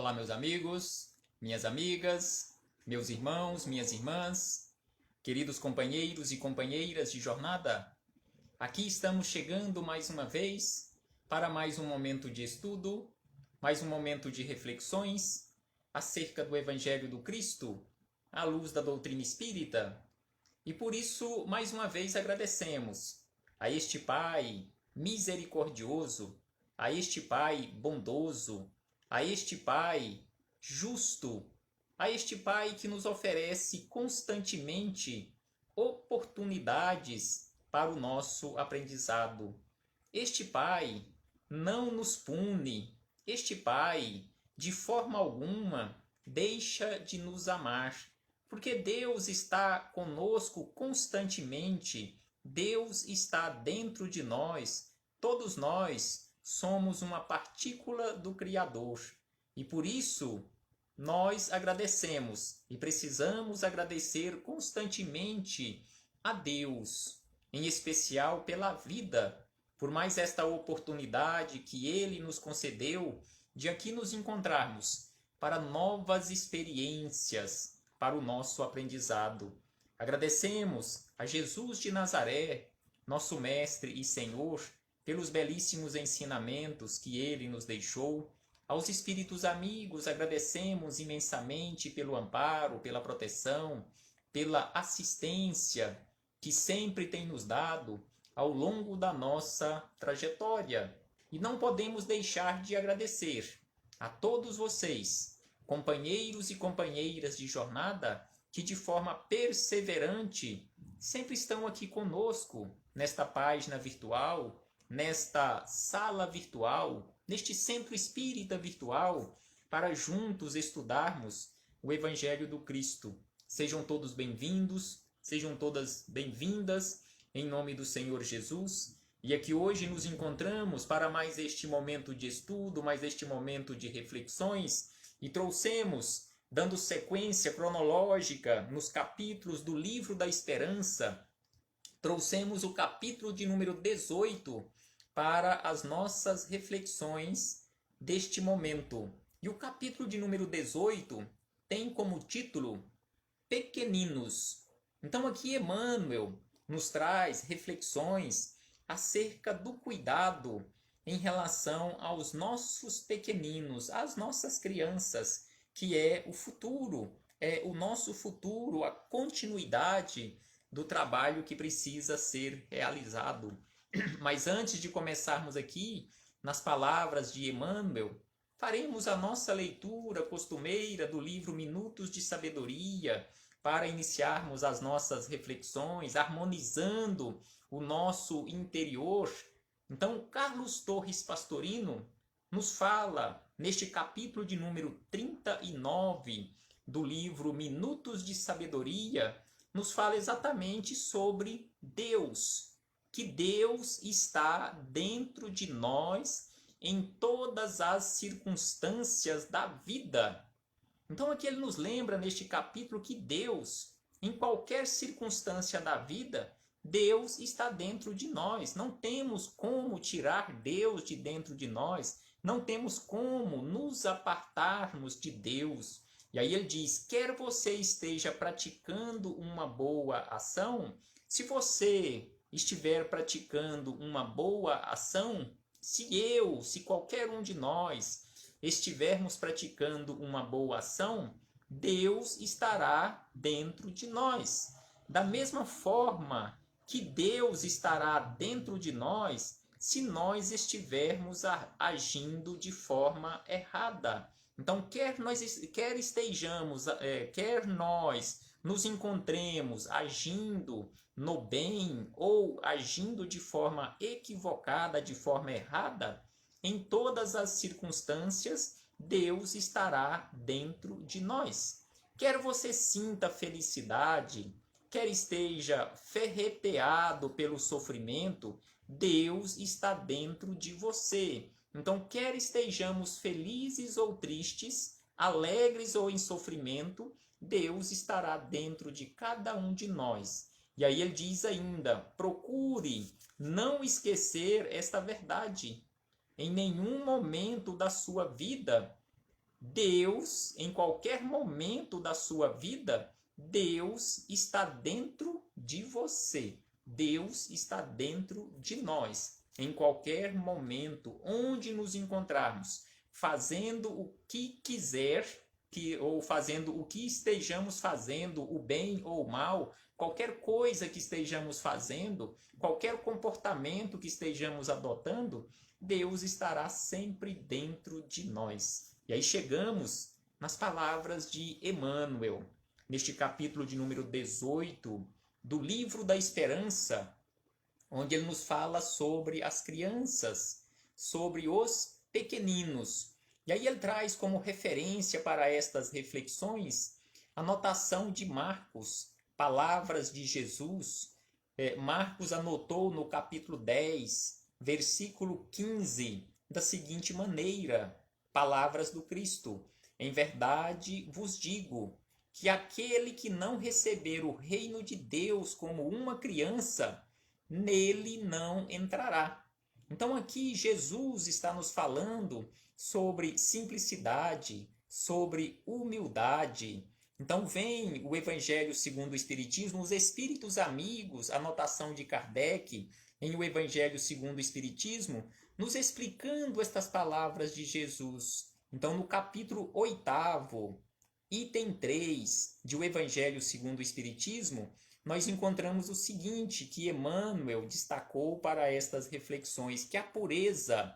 Olá, meus amigos, minhas amigas, meus irmãos, minhas irmãs, queridos companheiros e companheiras de jornada. Aqui estamos chegando mais uma vez para mais um momento de estudo, mais um momento de reflexões acerca do Evangelho do Cristo, à luz da doutrina espírita. E por isso, mais uma vez, agradecemos a este Pai misericordioso, a este Pai bondoso, a este Pai justo, a este Pai que nos oferece constantemente oportunidades para o nosso aprendizado. Este Pai não nos pune, este Pai, de forma alguma, deixa de nos amar, porque Deus está conosco constantemente, Deus está dentro de nós, todos nós somos uma partícula do Criador. E por isso, nós agradecemos e precisamos agradecer constantemente a Deus, em especial pela vida, por mais esta oportunidade que Ele nos concedeu de aqui nos encontrarmos para novas experiências, para o nosso aprendizado. Agradecemos a Jesus de Nazaré, nosso Mestre e Senhor, pelos belíssimos ensinamentos que Ele nos deixou. Aos Espíritos amigos agradecemos imensamente pelo amparo, pela proteção, pela assistência que sempre tem nos dado ao longo da nossa trajetória. E não podemos deixar de agradecer a todos vocês, companheiros e companheiras de jornada, que de forma perseverante sempre estão aqui conosco, nesta página virtual, nesta sala virtual, neste centro espírita virtual, para juntos estudarmos o Evangelho do Cristo. Sejam todos bem-vindos, sejam todas bem-vindas, em nome do Senhor Jesus. E aqui hoje nos encontramos para mais este momento de estudo, mais este momento de reflexões, e trouxemos, dando sequência cronológica nos capítulos do Livro da Esperança, trouxemos o capítulo de número 18 para as nossas reflexões deste momento. E o capítulo de número 18 tem como título Pequeninos. Então aqui Emmanuel nos traz reflexões acerca do cuidado em relação aos nossos pequeninos, às nossas crianças, que é o futuro, é o nosso futuro, a continuidade do trabalho que precisa ser realizado. Mas antes de começarmos aqui, nas palavras de Emmanuel, faremos a nossa leitura costumeira do livro Minutos de Sabedoria, para iniciarmos as nossas reflexões, harmonizando o nosso interior. Então, Carlos Torres Pastorino nos fala, neste capítulo de número 39 do livro Minutos de Sabedoria, nos fala exatamente sobre Deus, que Deus está dentro de nós em todas as circunstâncias da vida. Então aqui ele nos lembra neste capítulo que Deus, em qualquer circunstância da vida, Deus está dentro de nós. Não temos como tirar Deus de dentro de nós, não temos como nos apartarmos de Deus. E aí ele diz, quer você esteja praticando uma boa ação, se você estiver praticando uma boa ação, se qualquer um de nós estivermos praticando uma boa ação, Deus estará dentro de nós. Da mesma forma que Deus estará dentro de nós se nós estivermos agindo de forma errada. Então, quer nós nos encontremos agindo no bem ou agindo de forma equivocada, de forma errada, em todas as circunstâncias, Deus estará dentro de nós. Quer você sinta felicidade, quer esteja ferreteado pelo sofrimento, Deus está dentro de você. Então, quer estejamos felizes ou tristes, alegres ou em sofrimento, Deus estará dentro de cada um de nós. E aí ele diz ainda, procure não esquecer esta verdade. Em nenhum momento da sua vida, Deus, em qualquer momento da sua vida, Deus está dentro de você. Deus está dentro de nós. Em qualquer momento, onde nos encontrarmos, fazendo o que quiser, ou fazendo o que estejamos fazendo, o bem ou o mal, qualquer coisa que estejamos fazendo, qualquer comportamento que estejamos adotando, Deus estará sempre dentro de nós. E aí chegamos nas palavras de Emmanuel, neste capítulo de número 18 do Livro da Esperança, onde ele nos fala sobre as crianças, sobre os pequeninos. E aí ele traz como referência para estas reflexões a notação de Marcos, palavras de Jesus. Marcos anotou no capítulo 10, versículo 15, da seguinte maneira: palavras do Cristo. Em verdade vos digo que aquele que não receber o reino de Deus como uma criança, nele não entrará. Então aqui Jesus está nos falando sobre simplicidade, sobre humildade. Então vem o Evangelho segundo o Espiritismo, os Espíritos Amigos, a anotação de Kardec, em o Evangelho segundo o Espiritismo, nos explicando estas palavras de Jesus. Então no capítulo 8º, item 3 de O Evangelho segundo o Espiritismo, nós encontramos o seguinte, que Emmanuel destacou para estas reflexões, que a pureza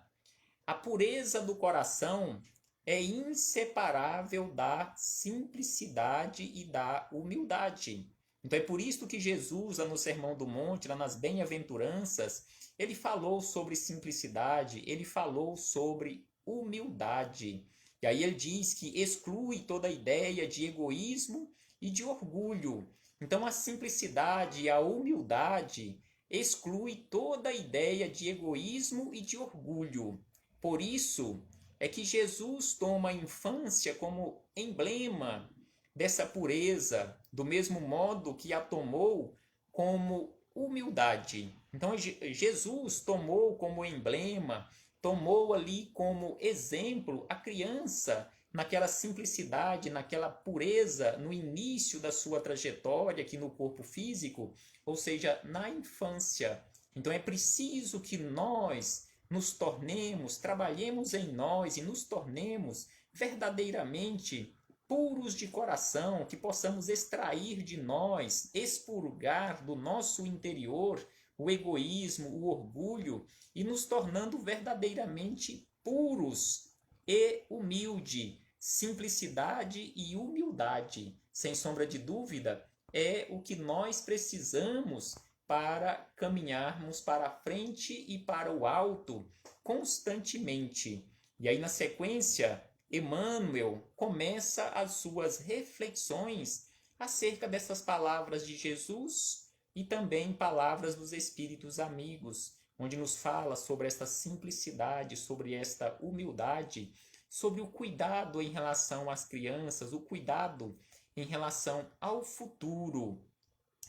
do coração é inseparável da simplicidade e da humildade. Então é por isso que Jesus, lá no Sermão do Monte, lá nas Bem-aventuranças, ele falou sobre simplicidade, ele falou sobre humildade. E aí ele diz que exclui toda a ideia de egoísmo e de orgulho. Então a simplicidade e a humildade exclui toda a ideia de egoísmo e de orgulho. Por isso é que Jesus toma a infância como emblema dessa pureza, do mesmo modo que a tomou como humildade. Então Jesus tomou como emblema, tomou ali como exemplo a criança naquela simplicidade, naquela pureza no início da sua trajetória aqui no corpo físico, ou seja, na infância. Então é preciso que nós nos tornemos, trabalhemos em nós e nos tornemos verdadeiramente puros de coração, que possamos extrair de nós, expurgar do nosso interior o egoísmo, o orgulho, e nos tornando verdadeiramente puros e humilde. Simplicidade e humildade, sem sombra de dúvida, é o que nós precisamos para caminharmos para a frente e para o alto constantemente. E aí, na sequência, Emmanuel começa as suas reflexões acerca dessas palavras de Jesus e também palavras dos Espíritos Amigos, onde nos fala sobre esta simplicidade, sobre esta humildade, sobre o cuidado em relação às crianças, o cuidado em relação ao futuro.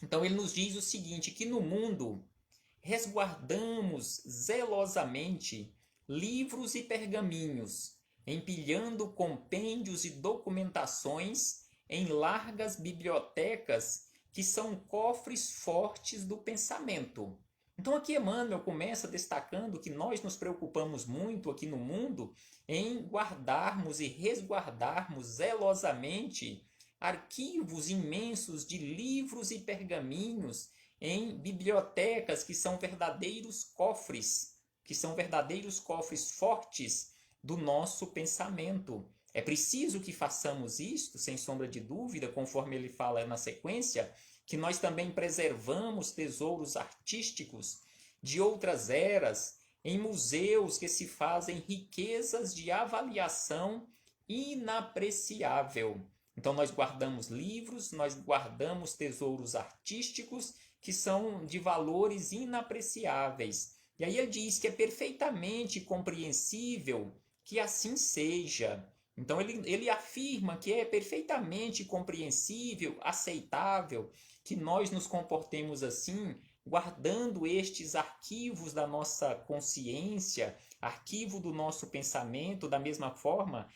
Então ele nos diz o seguinte, que no mundo resguardamos zelosamente livros e pergaminhos, empilhando compêndios e documentações em largas bibliotecas que são cofres fortes do pensamento. Então aqui Emmanuel começa destacando que nós nos preocupamos muito aqui no mundo em guardarmos e resguardarmos zelosamente arquivos imensos de livros e pergaminhos em bibliotecas que são verdadeiros cofres fortes do nosso pensamento. É preciso que façamos isto, sem sombra de dúvida, conforme ele fala na sequência, que nós também preservamos tesouros artísticos de outras eras em museus que se fazem riquezas de avaliação inapreciável. Então nós guardamos livros, nós guardamos tesouros artísticos que são de valores inapreciáveis. E aí ele diz que é perfeitamente compreensível que assim seja. Então ele afirma que é perfeitamente compreensível, aceitável, que nós nos comportemos assim, guardando estes arquivos da nossa consciência, arquivo do nosso pensamento, da mesma forma,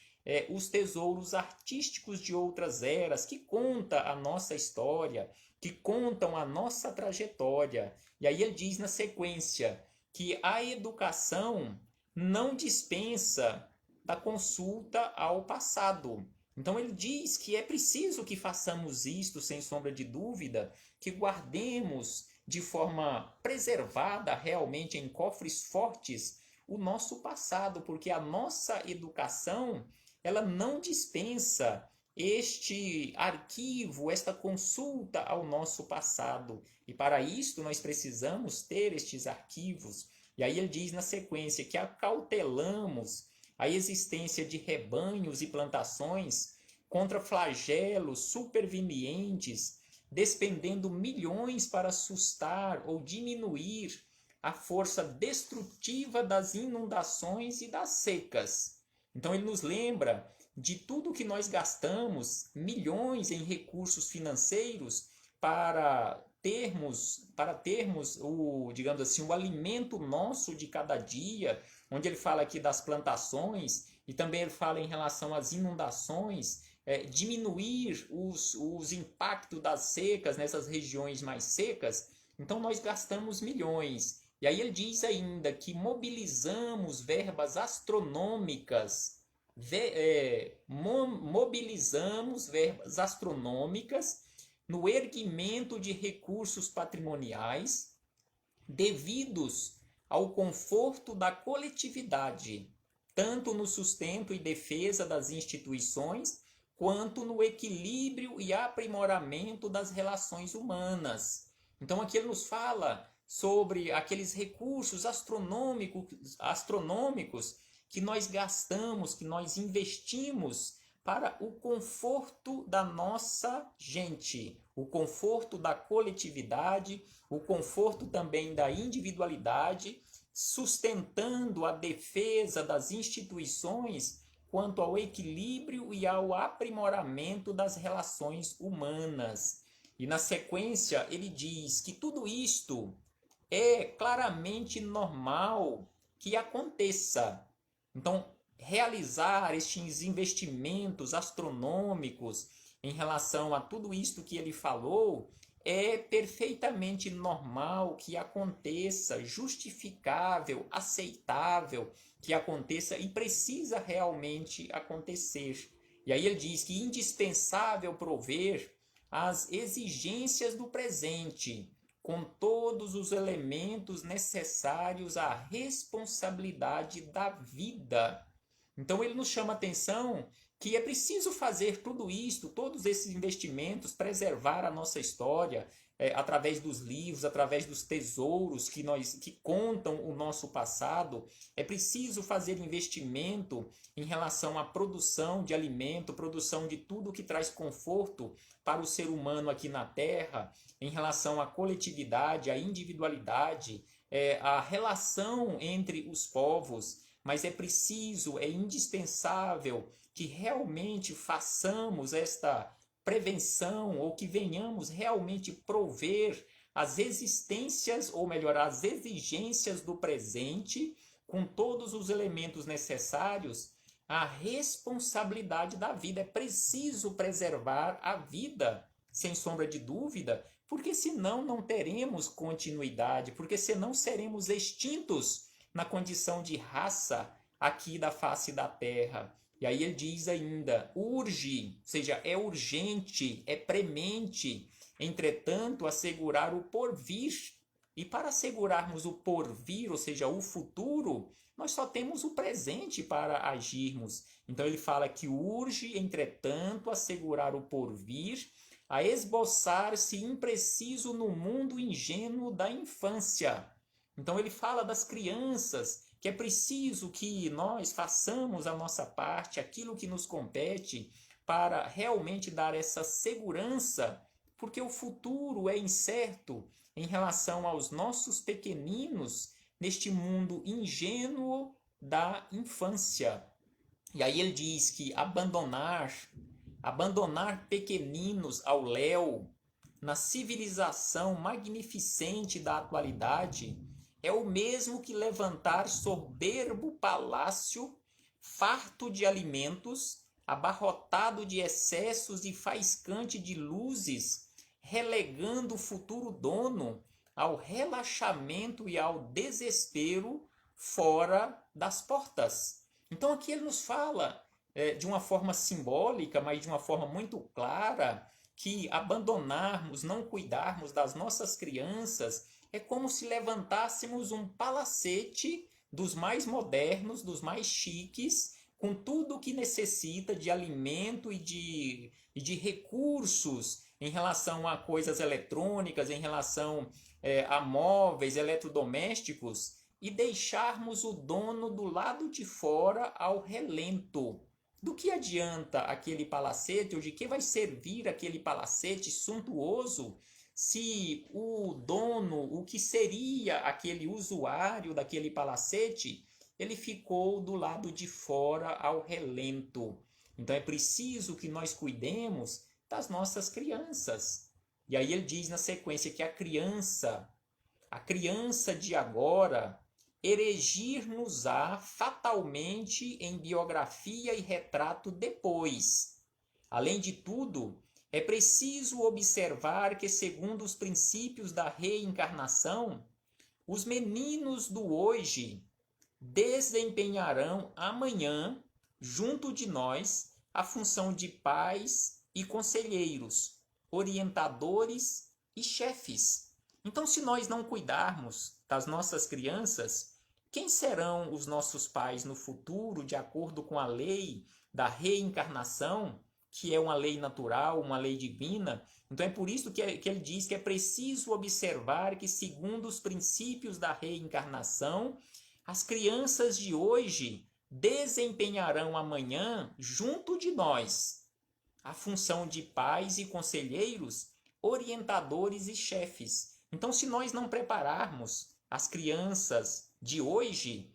os tesouros artísticos de outras eras, que conta a nossa história, que contam a nossa trajetória. E aí ele diz na sequência que a educação não dispensa da consulta ao passado. Então ele diz que é preciso que façamos isto, sem sombra de dúvida, que guardemos de forma preservada, realmente em cofres fortes, o nosso passado, porque a nossa educação, ela não dispensa este arquivo, esta consulta ao nosso passado. E para isto nós precisamos ter estes arquivos. E aí ele diz na sequência que acautelamos a existência de rebanhos e plantações contra flagelos supervenientes, despendendo milhões para assustar ou diminuir a força destrutiva das inundações e das secas. Então ele nos lembra de tudo que nós gastamos, milhões em recursos financeiros para termos o, digamos assim, o alimento nosso de cada dia, onde ele fala aqui das plantações e também ele fala em relação às inundações, diminuir os impactos das secas nessas regiões mais secas. Então nós gastamos milhões. E aí ele diz ainda que mobilizamos verbas astronômicas, no erguimento de recursos patrimoniais devidos ao conforto da coletividade, tanto no sustento e defesa das instituições, quanto no equilíbrio e aprimoramento das relações humanas. Então aqui ele nos fala sobre aqueles recursos astronômicos que nós gastamos, que nós investimos para o conforto da nossa gente, o conforto da coletividade, o conforto também da individualidade, sustentando a defesa das instituições quanto ao equilíbrio e ao aprimoramento das relações humanas. E na sequência ele diz que tudo isto é claramente normal que aconteça. Então, realizar estes investimentos astronômicos em relação a tudo isto que ele falou é perfeitamente normal que aconteça, justificável, aceitável que aconteça e precisa realmente acontecer. E aí ele diz que é indispensável prover as exigências do presente, com todos os elementos necessários à responsabilidade da vida. Então ele nos chama a atenção que é preciso fazer tudo isto, todos esses investimentos, preservar a nossa história, através dos livros, através dos tesouros que contam o nosso passado. É preciso fazer investimento em relação à produção de alimento, produção de tudo que traz conforto para o ser humano aqui na Terra, em relação à coletividade, à individualidade, à relação entre os povos. Mas é preciso, é indispensável que realmente façamos esta prevenção, ou que venhamos realmente prover as existências, ou melhor, as exigências do presente, com todos os elementos necessários à responsabilidade da vida. É preciso preservar a vida, sem sombra de dúvida, porque senão não teremos continuidade, porque senão seremos extintos na condição de raça aqui da face da terra. E aí ele diz ainda, urge, ou seja, é urgente, é premente, entretanto, assegurar o porvir. E para assegurarmos o porvir, ou seja, o futuro, nós só temos o presente para agirmos. Então ele fala que urge, entretanto, assegurar o porvir, a esboçar-se impreciso no mundo ingênuo da infância. Então ele fala das crianças, que é preciso que nós façamos a nossa parte, aquilo que nos compete, para realmente dar essa segurança, porque o futuro é incerto em relação aos nossos pequeninos neste mundo ingênuo da infância. E aí ele diz que abandonar pequeninos ao léu na civilização magnificente da atualidade é o mesmo que levantar soberbo palácio farto de alimentos, abarrotado de excessos e faiscante de luzes, relegando o futuro dono ao relaxamento e ao desespero fora das portas. Então aqui ele nos fala de uma forma simbólica, mas de uma forma muito clara, que abandonarmos, não cuidarmos das nossas crianças é como se levantássemos um palacete dos mais modernos, dos mais chiques, com tudo o que necessita de alimento e de recursos em relação a coisas eletrônicas, em relação a móveis, eletrodomésticos, e deixarmos o dono do lado de fora ao relento. Do que adianta aquele palacete, ou de que vai servir aquele palacete suntuoso, se o dono, o que seria aquele usuário daquele palacete, ele ficou do lado de fora ao relento? Então é preciso que nós cuidemos das nossas crianças. E aí ele diz na sequência que a criança de agora, erigir-nos-á fatalmente em biografia e retrato depois. Além de tudo, é preciso observar que, segundo os princípios da reencarnação, os meninos do hoje desempenharão amanhã, junto de nós, a função de pais e conselheiros, orientadores e chefes. Então, se nós não cuidarmos das nossas crianças, quem serão os nossos pais no futuro, de acordo com a lei da reencarnação, que é uma lei natural, uma lei divina? Então é por isso que ele diz que é preciso observar que, segundo os princípios da reencarnação, as crianças de hoje desempenharão amanhã, junto de nós, a função de pais e conselheiros, orientadores e chefes. Então, se nós não prepararmos as crianças de hoje,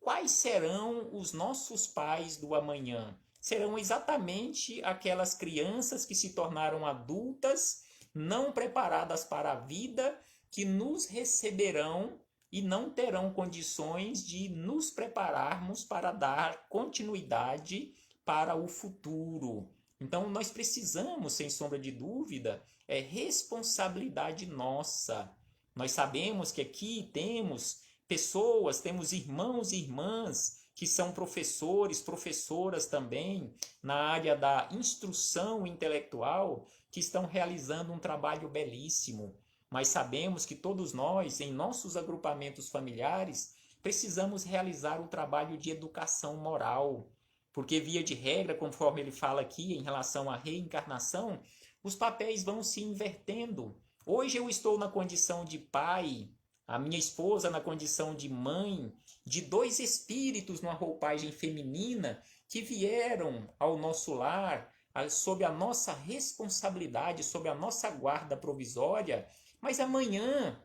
quais serão os nossos pais do amanhã? Serão exatamente aquelas crianças que se tornaram adultas, não preparadas para a vida, que nos receberão e não terão condições de nos prepararmos para dar continuidade para o futuro. Então, nós precisamos, sem sombra de dúvida, é responsabilidade nossa. Nós sabemos que aqui temos pessoas, temos irmãos e irmãs que são professores, professoras também, na área da instrução intelectual, que estão realizando um trabalho belíssimo. Mas sabemos que todos nós, em nossos agrupamentos familiares, precisamos realizar o trabalho de educação moral. Porque, via de regra, conforme ele fala aqui em relação à reencarnação, os papéis vão se invertendo. Hoje eu estou na condição de pai, a minha esposa na condição de mãe, de dois espíritos numa roupagem feminina que vieram ao nosso lar, sob a nossa responsabilidade, sob a nossa guarda provisória, mas amanhã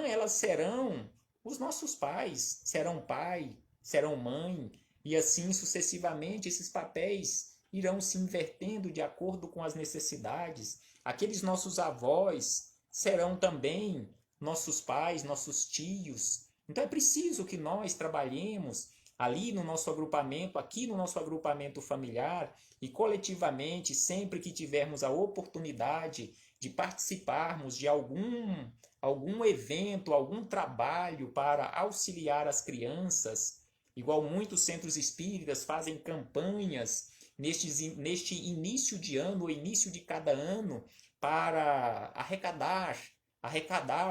elas serão os nossos pais, serão pai, serão mãe, e assim sucessivamente esses papéis irão se invertendo de acordo com as necessidades. Aqueles nossos avós serão também nossos pais, nossos tios. Então é preciso que nós trabalhemos ali no nosso agrupamento, aqui no nosso agrupamento familiar, e coletivamente, sempre que tivermos a oportunidade de participarmos de algum evento, algum trabalho para auxiliar as crianças, igual muitos centros espíritas fazem campanhas neste início de ano, ou início de cada ano, para arrecadar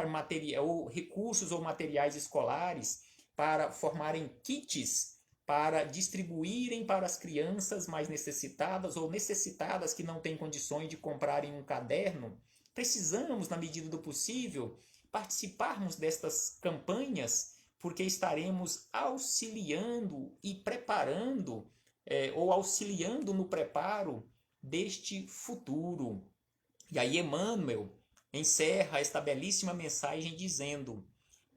material, recursos ou materiais escolares para formarem kits para distribuírem para as crianças mais necessitadas ou necessitadas que não têm condições de comprarem um caderno. Precisamos, na medida do possível, participarmos destas campanhas, porque estaremos auxiliando e preparando, ou auxiliando no preparo deste futuro. E aí Emmanuel encerra esta belíssima mensagem dizendo: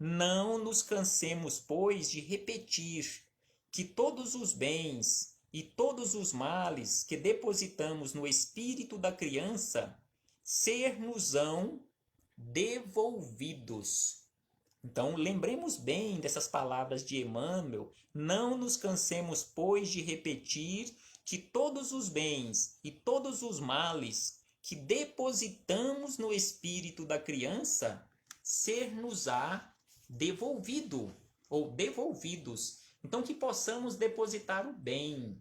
não nos cansemos, pois, de repetir que todos os bens e todos os males que depositamos no espírito da criança ser-nos-ão devolvidos. Então, lembremos bem dessas palavras de Emmanuel, não nos cansemos, pois, de repetir que todos os bens e todos os males que depositamos no espírito da criança ser-nos-á devolvido ou devolvidos. Então, que possamos depositar o bem,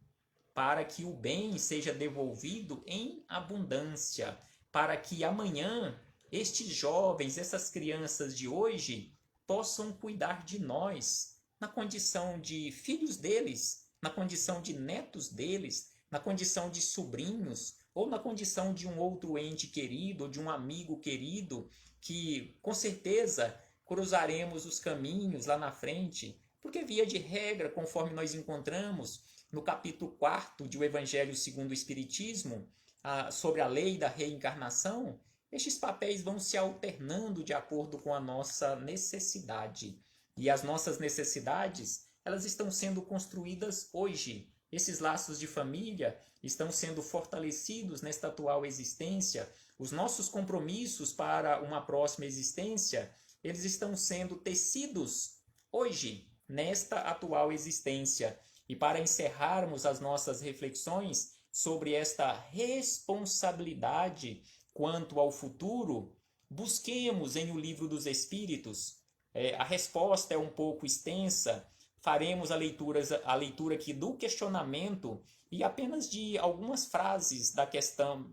para que o bem seja devolvido em abundância, para que amanhã estes jovens, essas crianças de hoje, possam cuidar de nós, na condição de filhos deles, na condição de netos deles, na condição de sobrinhos, ou na condição de um outro ente querido, ou de um amigo querido, que com certeza cruzaremos os caminhos lá na frente, porque via de regra, conforme nós encontramos no capítulo 4 de O Evangelho segundo o Espiritismo, sobre a lei da reencarnação, estes papéis vão se alternando de acordo com a nossa necessidade. E as nossas necessidades, elas estão sendo construídas hoje. Esses laços de família estão sendo fortalecidos nesta atual existência. Os nossos compromissos para uma próxima existência, eles estão sendo tecidos hoje, nesta atual existência. E para encerrarmos as nossas reflexões sobre esta responsabilidade quanto ao futuro, busquemos em O Livro dos Espíritos. A resposta é um pouco extensa, faremos a leitura aqui do questionamento e apenas de algumas frases da questão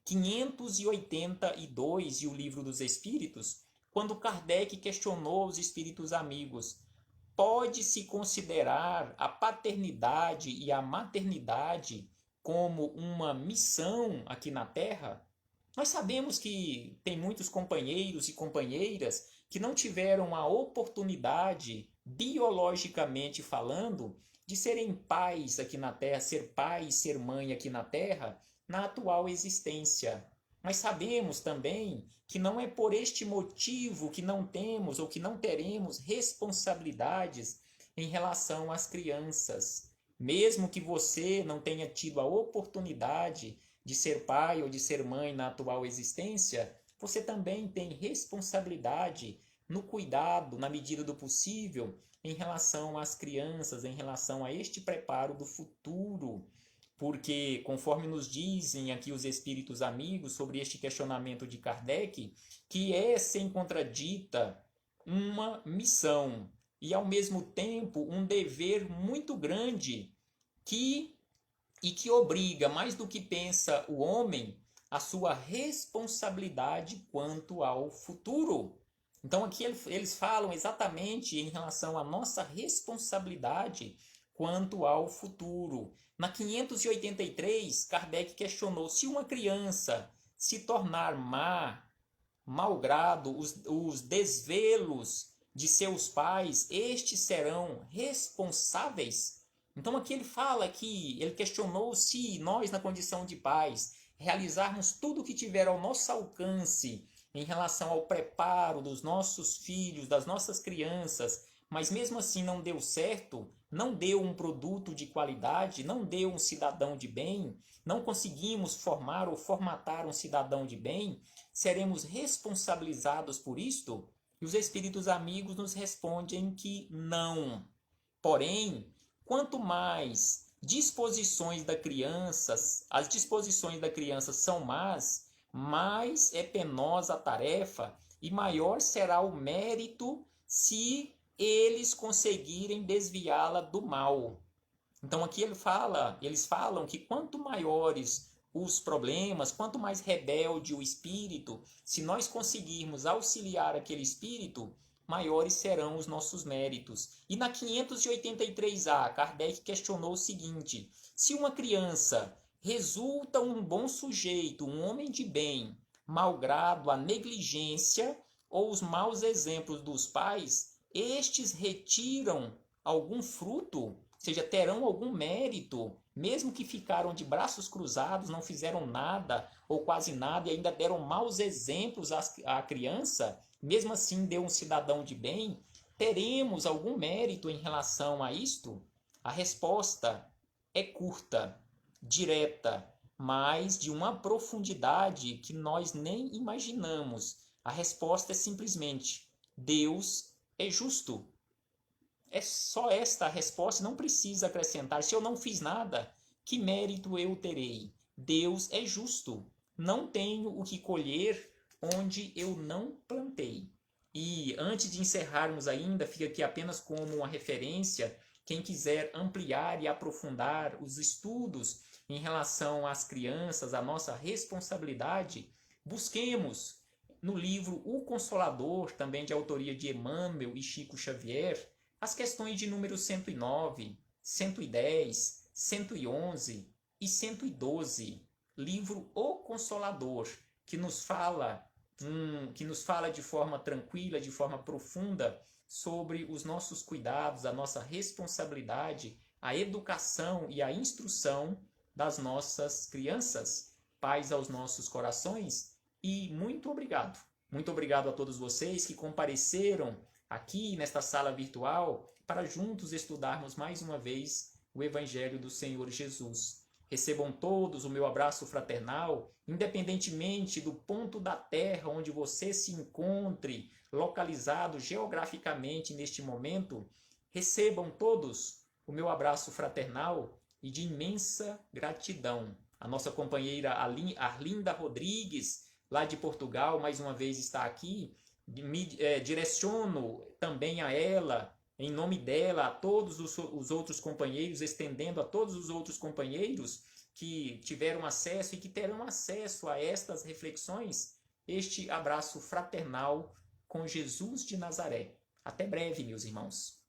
582 de O Livro dos Espíritos, quando Kardec questionou os espíritos amigos: pode-se considerar a paternidade e a maternidade como uma missão aqui na Terra? Nós sabemos que tem muitos companheiros e companheiras que não tiveram a oportunidade, biologicamente falando, de serem pais aqui na Terra, ser pai e ser mãe aqui na Terra, na atual existência. Mas sabemos também que não é por este motivo que não temos ou que não teremos responsabilidades em relação às crianças. Mesmo que você não tenha tido a oportunidade de ser pai ou de ser mãe na atual existência, você também tem responsabilidade no cuidado, na medida do possível, em relação às crianças, em relação a este preparo do futuro. Porque, conforme nos dizem aqui os espíritos amigos sobre este questionamento de Kardec, que é, sem contradita, uma missão e, ao mesmo tempo, um dever muito grande que obriga, mais do que pensa o homem, a sua responsabilidade quanto ao futuro. Então, aqui eles falam exatamente em relação à nossa responsabilidade quanto ao futuro. Na 583, Kardec questionou: se uma criança se tornar malgrado os desvelos de seus pais, estes serão responsáveis? Então aqui ele questionou se nós, na condição de pais, realizarmos tudo o que tiver ao nosso alcance em relação ao preparo dos nossos filhos, das nossas crianças, mas mesmo assim não deu certo, não deu um produto de qualidade, não deu um cidadão de bem, não conseguimos formar ou formatar um cidadão de bem, seremos responsabilizados por isto? E os espíritos amigos nos respondem que não. Porém, quanto mais disposições da criança, as disposições da criança são más, mais é penosa a tarefa e maior será o mérito se eles conseguirem desviá-la do mal. Então aqui eles falam que quanto maiores os problemas, quanto mais rebelde o espírito, se nós conseguirmos auxiliar aquele espírito, maiores serão os nossos méritos. E na 583A, Kardec questionou o seguinte: se uma criança resulta um bom sujeito, um homem de bem, malgrado a negligência ou os maus exemplos dos pais, estes retiram algum fruto, ou seja, terão algum mérito, mesmo que ficaram de braços cruzados, não fizeram nada ou quase nada e ainda deram maus exemplos à criança, mesmo assim deu um cidadão de bem, teremos algum mérito em relação a isto? A resposta é curta, direta, mas de uma profundidade que nós nem imaginamos. A resposta é simplesmente: Deus é justo. É só esta a resposta, não precisa acrescentar. Se eu não fiz nada, que mérito eu terei? Deus é justo. Não tenho o que colher onde eu não plantei. E antes de encerrarmos ainda, fica aqui apenas como uma referência, quem quiser ampliar e aprofundar os estudos em relação às crianças, a nossa responsabilidade, busquemos no livro O Consolador, também de autoria de Emmanuel e Chico Xavier, as questões de número 109, 110, 111 e 112. Livro O Consolador, que nos fala de forma tranquila, de forma profunda, sobre os nossos cuidados, a nossa responsabilidade, a educação e a instrução das nossas crianças. Paz aos nossos corações e muito obrigado. Muito obrigado a todos vocês que compareceram aqui nesta sala virtual para juntos estudarmos mais uma vez o Evangelho do Senhor Jesus. Recebam todos o meu abraço fraternal, independentemente do ponto da terra onde você se encontre localizado geograficamente neste momento. Recebam todos o meu abraço fraternal e de imensa gratidão. A nossa companheira Arlinda Rodrigues, lá de Portugal, mais uma vez está aqui. Direciono também a ela, em nome dela, a todos os outros companheiros, estendendo a todos os outros companheiros que tiveram acesso e que terão acesso a estas reflexões, este abraço fraternal com Jesus de Nazaré. Até breve, meus irmãos.